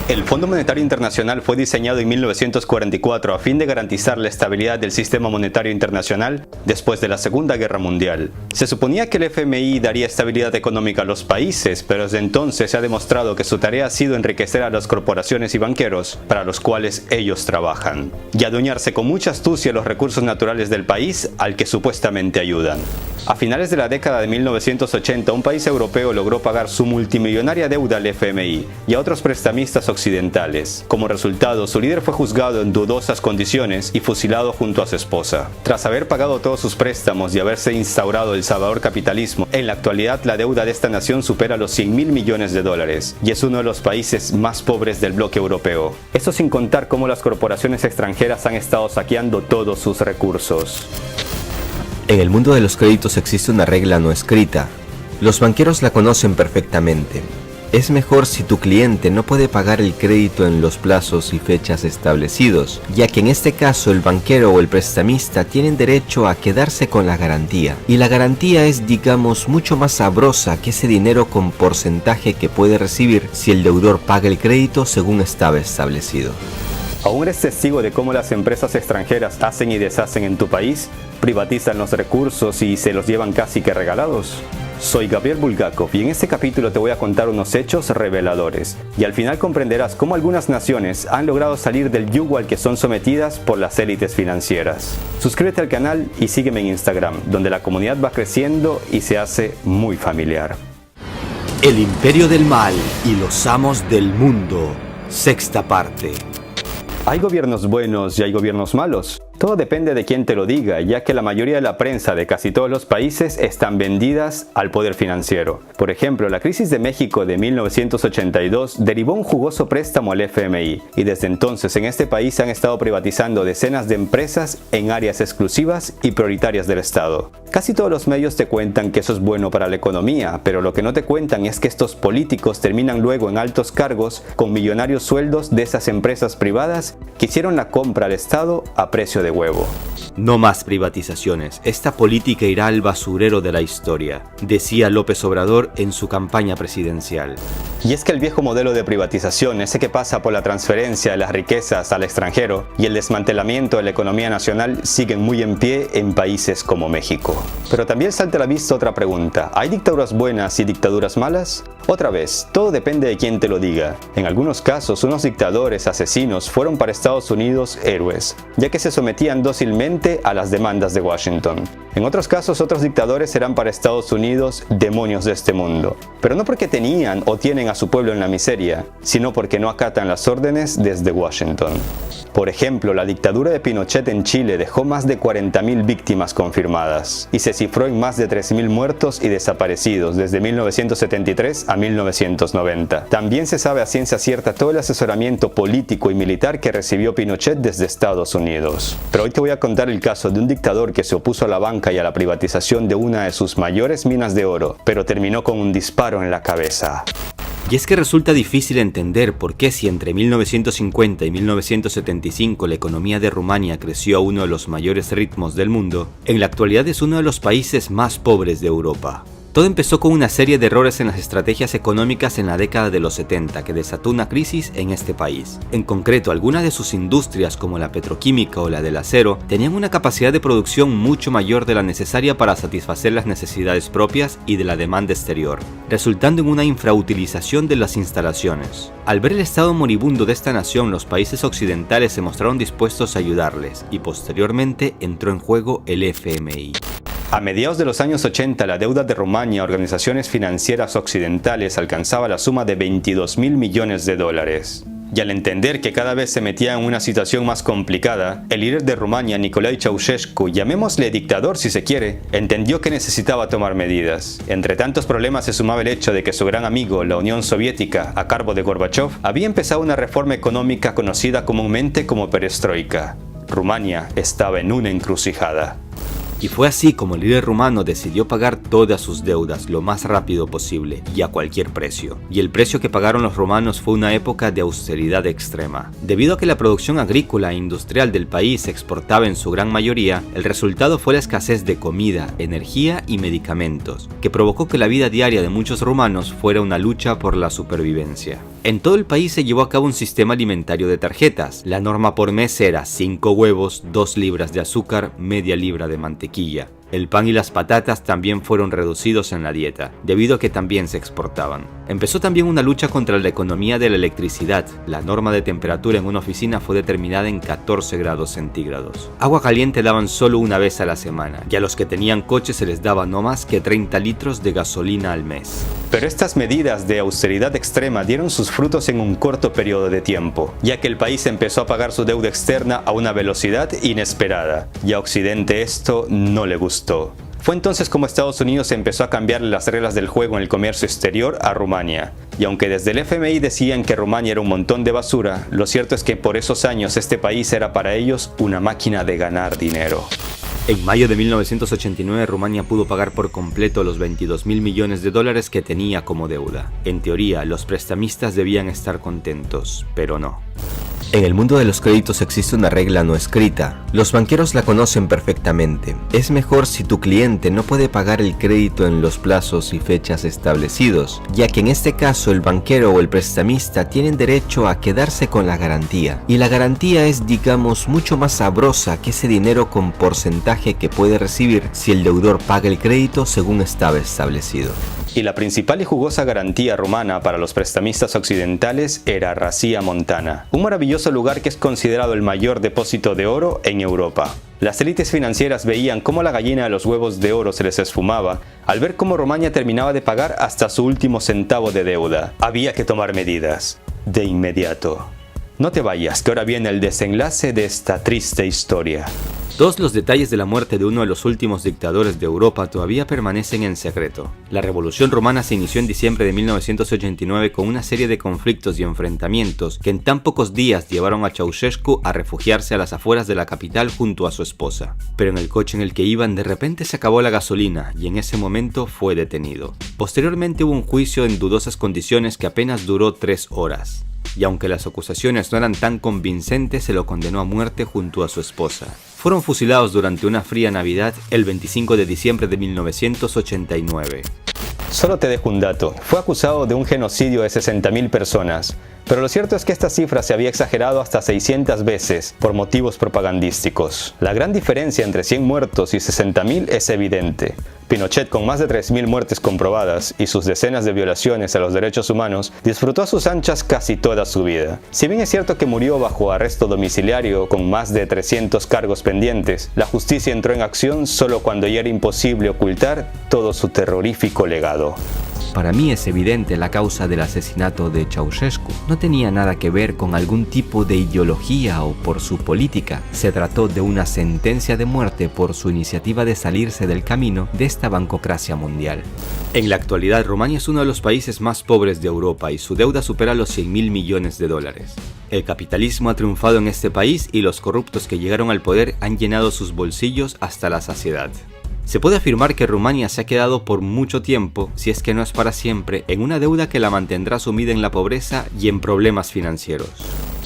El Fondo Monetario Internacional fue diseñado en 1944 a fin de garantizar la estabilidad del sistema monetario internacional después de la Segunda Guerra Mundial. Se suponía que el FMI daría estabilidad económica a los países, pero desde entonces se ha demostrado que su tarea ha sido enriquecer a las corporaciones y banqueros para los cuales ellos trabajan, y adueñarse con mucha astucia los recursos naturales del país al que supuestamente ayudan. A finales de la década de 1980, un país europeo logró pagar su multimillonaria deuda al FMI y a otros prestamistas occidentales. Como resultado, su líder fue juzgado en dudosas condiciones y fusilado junto a su esposa. Tras haber pagado todos sus préstamos y haberse instaurado el salvador capitalismo, en la actualidad la deuda de esta nación supera los 100.000 millones de dólares y es uno de los países más pobres del bloque europeo. Esto sin contar cómo las corporaciones extranjeras han estado saqueando todos sus recursos. En el mundo de los créditos existe una regla no escrita. Los banqueros la conocen perfectamente. Es mejor si tu cliente no puede pagar el crédito en los plazos y fechas establecidos, ya que en este caso el banquero o el prestamista tienen derecho a quedarse con la garantía. Y la garantía es, digamos, mucho más sabrosa que ese dinero con porcentaje que puede recibir si el deudor paga el crédito según estaba establecido. ¿Aún eres testigo de cómo las empresas extranjeras hacen y deshacen en tu país? Privatizan los recursos y se los llevan casi que regalados. Soy Gabriel Bulgakov y en este capítulo te voy a contar unos hechos reveladores. Y al final comprenderás cómo algunas naciones han logrado salir del yugo al que son sometidas por las élites financieras. Suscríbete al canal y sígueme en Instagram, donde la comunidad va creciendo y se hace muy familiar. El Imperio del Mal y los amos del mundo. Sexta parte. Hay gobiernos buenos y hay gobiernos malos. Todo depende de quién te lo diga, ya que la mayoría de la prensa de casi todos los países están vendidas al poder financiero. Por ejemplo, la crisis de México de 1982 derivó un jugoso préstamo al FMI, y desde entonces en este país han estado privatizando decenas de empresas en áreas exclusivas y prioritarias del Estado. Casi todos los medios te cuentan que eso es bueno para la economía, pero lo que no te cuentan es que estos políticos terminan luego en altos cargos con millonarios sueldos de esas empresas privadas que hicieron la compra al Estado a precio de huevo. No más privatizaciones, esta política irá al basurero de la historia, decía López Obrador en su campaña presidencial. Y es que el viejo modelo de privatización, ese que pasa por la transferencia de las riquezas al extranjero y el desmantelamiento de la economía nacional, siguen muy en pie en países como México. Pero también salta a la vista otra pregunta: ¿hay dictaduras buenas y dictaduras malas? Otra vez, todo depende de quién te lo diga. En algunos casos, unos dictadores asesinos fueron para Estados Unidos héroes, ya que se sometían dócilmente a las demandas de Washington. En otros casos, otros dictadores serán para Estados Unidos demonios de este mundo, pero no porque tenían o tienen a su pueblo en la miseria, sino porque no acatan las órdenes desde Washington. Por ejemplo, la dictadura de Pinochet en Chile dejó más de 40.000 víctimas confirmadas y se cifró en más de 3.000 muertos y desaparecidos desde 1973 a 1990. También se sabe a ciencia cierta todo el asesoramiento político y militar que recibió Pinochet desde Estados Unidos. Pero hoy te voy a contar el caso de un dictador que se opuso a la banca y a la privatización de una de sus mayores minas de oro, pero terminó con un disparo en la cabeza. Y es que resulta difícil entender por qué si entre 1950 y 1975 la economía de Rumania creció a uno de los mayores ritmos del mundo, en la actualidad es uno de los países más pobres de Europa. Todo empezó con una serie de errores en las estrategias económicas en la década de los 70 que desató una crisis en este país. En concreto, algunas de sus industrias como la petroquímica o la del acero tenían una capacidad de producción mucho mayor de la necesaria para satisfacer las necesidades propias y de la demanda exterior, resultando en una infrautilización de las instalaciones. Al ver el estado moribundo de esta nación, los países occidentales se mostraron dispuestos a ayudarles y posteriormente entró en juego el FMI. A mediados de los años 80, la deuda de Rumania a organizaciones financieras occidentales alcanzaba la suma de 22.000 millones de dólares. Y al entender que cada vez se metía en una situación más complicada, el líder de Rumania, Nicolae Ceausescu, llamémosle dictador si se quiere, entendió que necesitaba tomar medidas. Entre tantos problemas se sumaba el hecho de que su gran amigo, la Unión Soviética, a cargo de Gorbachev, había empezado una reforma económica conocida comúnmente como perestroika. Rumania estaba en una encrucijada. Y fue así como el líder rumano decidió pagar todas sus deudas lo más rápido posible y a cualquier precio. Y el precio que pagaron los romanos fue una época de austeridad extrema. Debido a que la producción agrícola e industrial del país se exportaba en su gran mayoría, el resultado fue la escasez de comida, energía y medicamentos, que provocó que la vida diaria de muchos romanos fuera una lucha por la supervivencia. En todo el país se llevó a cabo un sistema alimentario de tarjetas. La norma por mes era 5 huevos, 2 libras de azúcar, media libra de mantequilla. El pan y las patatas también fueron reducidos en la dieta, debido a que también se exportaban. Empezó también una lucha contra la economía de la electricidad. La norma de temperatura en una oficina fue determinada en 14 grados centígrados. Agua caliente daban solo una vez a la semana, y a los que tenían coche se les daba no más que 30 litros de gasolina al mes. Pero estas medidas de austeridad extrema dieron sus frutos en un corto periodo de tiempo, ya que el país empezó a pagar su deuda externa a una velocidad inesperada, y a Occidente esto no le gustó. Fue entonces como Estados Unidos empezó a cambiar las reglas del juego en el comercio exterior a Rumania. Y aunque desde el FMI decían que Rumania era un montón de basura, lo cierto es que por esos años este país era para ellos una máquina de ganar dinero. En mayo de 1989, Rumania pudo pagar por completo los 22.000 millones de dólares que tenía como deuda. En teoría, los prestamistas debían estar contentos, pero no. En el mundo de los créditos existe una regla no escrita. Los banqueros la conocen perfectamente. Es mejor si tu cliente no puede pagar el crédito en los plazos y fechas establecidos, ya que en este caso el banquero o el prestamista tienen derecho a quedarse con la garantía. Y la garantía es, digamos, mucho más sabrosa que ese dinero con porcentaje que puede recibir si el deudor paga el crédito según estaba establecido. Y la principal y jugosa garantía rumana para los prestamistas occidentales era Rasia Montana, un maravilloso lugar que es considerado el mayor depósito de oro en Europa. Las élites financieras veían cómo la gallina de los huevos de oro se les esfumaba al ver cómo Rumania terminaba de pagar hasta su último centavo de deuda. Había que tomar medidas, de inmediato. No te vayas, que ahora viene el desenlace de esta triste historia. Todos los detalles de la muerte de uno de los últimos dictadores de Europa todavía permanecen en secreto. La Revolución Rumana se inició en diciembre de 1989 con una serie de conflictos y enfrentamientos que en tan pocos días llevaron a Ceausescu a refugiarse a las afueras de la capital junto a su esposa. Pero en el coche en el que iban de repente se acabó la gasolina y en ese momento fue detenido. Posteriormente hubo un juicio en dudosas condiciones que apenas duró 3 horas. Y aunque las acusaciones no eran tan convincentes, se lo condenó a muerte junto a su esposa. Fueron fusilados durante una fría Navidad el 25 de diciembre de 1989. Solo te dejo un dato. Fue acusado de un genocidio de 60.000 personas. Pero lo cierto es que esta cifra se había exagerado hasta 600 veces por motivos propagandísticos. La gran diferencia entre 100 muertos y 60.000 es evidente. Pinochet, con más de 3.000 muertes comprobadas y sus decenas de violaciones a los derechos humanos, disfrutó a sus anchas casi toda su vida. Si bien es cierto que murió bajo arresto domiciliario con más de 300 cargos pendientes, la justicia entró en acción solo cuando ya era imposible ocultar todo su terrorífico legado. Para mí es evidente la causa del asesinato de Ceausescu. No tenía nada que ver con algún tipo de ideología o por su política. Se trató de una sentencia de muerte por su iniciativa de salirse del camino de esta bancocracia mundial. En la actualidad, Rumania es uno de los países más pobres de Europa y su deuda supera los 100.000 millones de dólares. El capitalismo ha triunfado en este país y los corruptos que llegaron al poder han llenado sus bolsillos hasta la saciedad. Se puede afirmar que Rumania se ha quedado por mucho tiempo, si es que no es para siempre, en una deuda que la mantendrá sumida en la pobreza y en problemas financieros.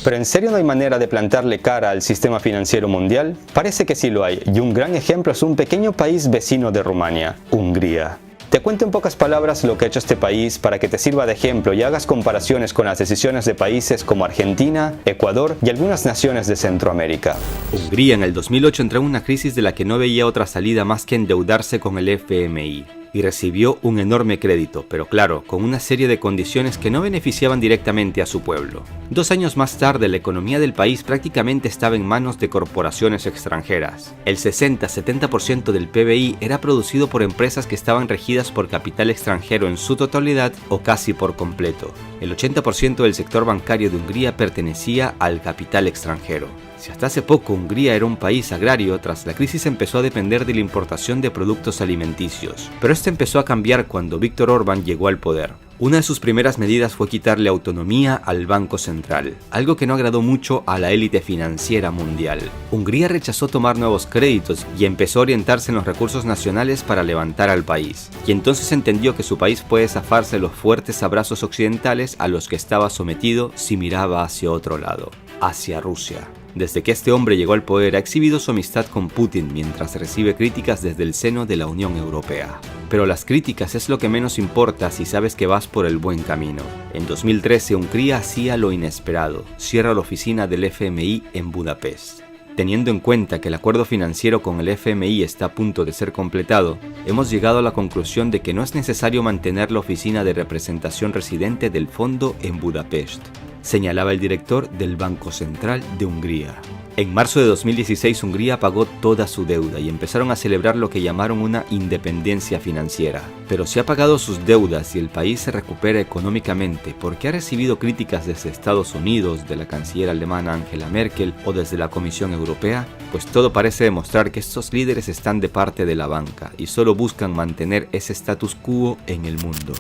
¿Pero en serio no hay manera de plantarle cara al sistema financiero mundial? Parece que sí lo hay, y un gran ejemplo es un pequeño país vecino de Rumania, Hungría. Te cuento en pocas palabras lo que ha hecho este país para que te sirva de ejemplo y hagas comparaciones con las decisiones de países como Argentina, Ecuador y algunas naciones de Centroamérica. Hungría en el 2008 entró en una crisis de la que no veía otra salida más que endeudarse con el FMI. Y recibió un enorme crédito, pero claro, con una serie de condiciones que no beneficiaban directamente a su pueblo. 2 años más tarde, la economía del país prácticamente estaba en manos de corporaciones extranjeras. El 60-70% del PBI era producido por empresas que estaban regidas por capital extranjero en su totalidad o casi por completo. El 80% del sector bancario de Hungría pertenecía al capital extranjero. Si hasta hace poco Hungría era un país agrario, tras la crisis empezó a depender de la importación de productos alimenticios. Pero esto empezó a cambiar cuando Viktor Orbán llegó al poder. Una de sus primeras medidas fue quitarle autonomía al Banco Central, algo que no agradó mucho a la élite financiera mundial. Hungría rechazó tomar nuevos créditos y empezó a orientarse en los recursos nacionales para levantar al país, y entonces entendió que su país puede zafarse de los fuertes abrazos occidentales a los que estaba sometido si miraba hacia otro lado, hacia Rusia. Desde que este hombre llegó al poder ha exhibido su amistad con Putin mientras recibe críticas desde el seno de la Unión Europea. Pero las críticas es lo que menos importa si sabes que vas por el buen camino. En 2013 Hungría hacía lo inesperado, cierra la oficina del FMI en Budapest. Teniendo en cuenta que el acuerdo financiero con el FMI está a punto de ser completado, hemos llegado a la conclusión de que no es necesario mantener la oficina de representación residente del fondo en Budapest, señalaba el director del Banco Central de Hungría. En marzo de 2016 Hungría pagó toda su deuda y empezaron a celebrar lo que llamaron una independencia financiera. Pero si ha pagado sus deudas y el país se recupera económicamente porque ha recibido críticas desde Estados Unidos, de la canciller alemana Angela Merkel o desde la Comisión Europea, pues todo parece demostrar que estos líderes están de parte de la banca y solo buscan mantener ese status quo en el mundo.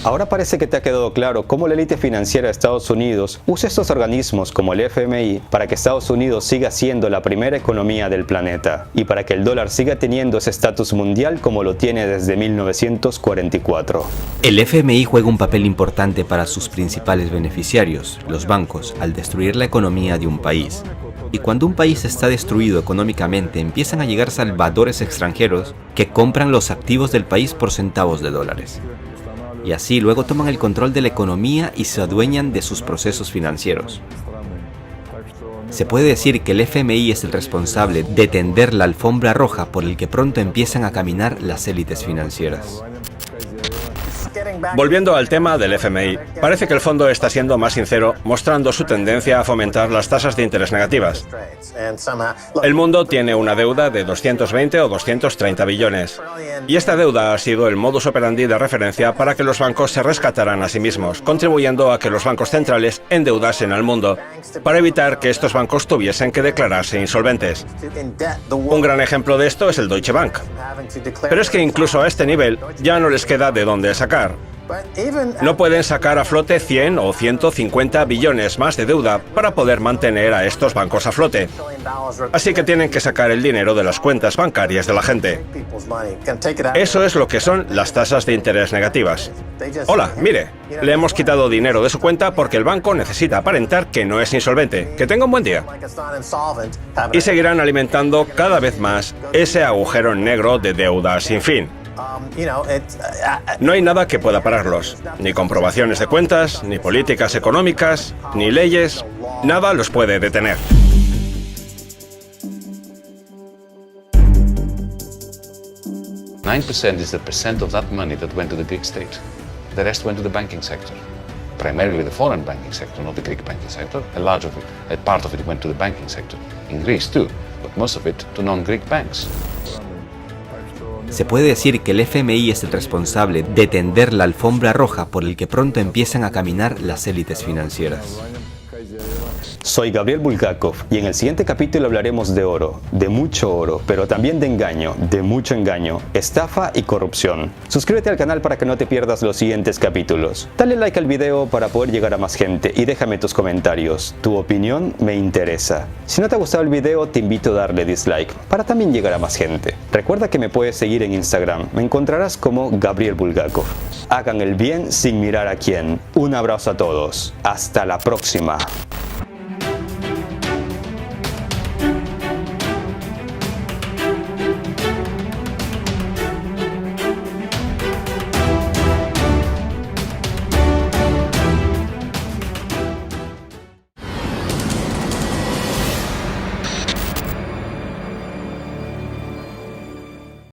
Ahora parece que te ha quedado claro cómo la élite financiera de Estados Unidos usa estos organismos como el FMI para que Estados Unidos siga siendo la primera economía del planeta y para que el dólar siga teniendo ese estatus mundial como lo tiene desde 1944. El FMI juega un papel importante para sus principales beneficiarios, los bancos, al destruir la economía de un país. Y cuando un país está destruido económicamente, empiezan a llegar salvadores extranjeros que compran los activos del país por centavos de dólares. Y así luego toman el control de la economía y se adueñan de sus procesos financieros. Se puede decir que el FMI es el responsable de tender la alfombra roja por el que pronto empiezan a caminar las élites financieras. Volviendo al tema del FMI, parece que el fondo está siendo más sincero, mostrando su tendencia a fomentar las tasas de interés negativas. El mundo tiene una deuda de 220 o 230 billones. Y esta deuda ha sido el modus operandi de referencia para que los bancos se rescataran a sí mismos, contribuyendo a que los bancos centrales endeudasen al mundo, para evitar que estos bancos tuviesen que declararse insolventes. Un gran ejemplo de esto es el Deutsche Bank. Pero es que incluso a este nivel ya no les queda de dónde sacar. No pueden sacar a flote 100 o 150 billones más de deuda para poder mantener a estos bancos a flote. Así que tienen que sacar el dinero de las cuentas bancarias de la gente. Eso es lo que son las tasas de interés negativas. Hola, mire, le hemos quitado dinero de su cuenta porque el banco necesita aparentar que no es insolvente. Que tenga un buen día. Y seguirán alimentando cada vez más ese agujero negro de deuda sin fin. No hay nada que pueda pararlos, ni comprobaciones de cuentas, ni políticas económicas, ni leyes, nada los puede detener. % is the percent of that money that went to the Greek state. The rest went to the banking sector. Primarily the foreign banking sector, not the Greek banking sector. A part of it went to the banking sector. In Greece too, but most of it to non-Greek banks. Se puede decir que el FMI es el responsable de tender la alfombra roja por el que pronto empiezan a caminar las élites financieras. Soy Gabriel Bulgakov y en el siguiente capítulo hablaremos de oro, de mucho oro, pero también de engaño, de mucho engaño, estafa y corrupción. Suscríbete al canal para que no te pierdas los siguientes capítulos. Dale like al video para poder llegar a más gente y déjame tus comentarios. Tu opinión me interesa. Si no te ha gustado el video, te invito a darle dislike para también llegar a más gente. Recuerda que me puedes seguir en Instagram. Me encontrarás como Gabriel Bulgakov. Hagan el bien sin mirar a quién. Un abrazo a todos. Hasta la próxima.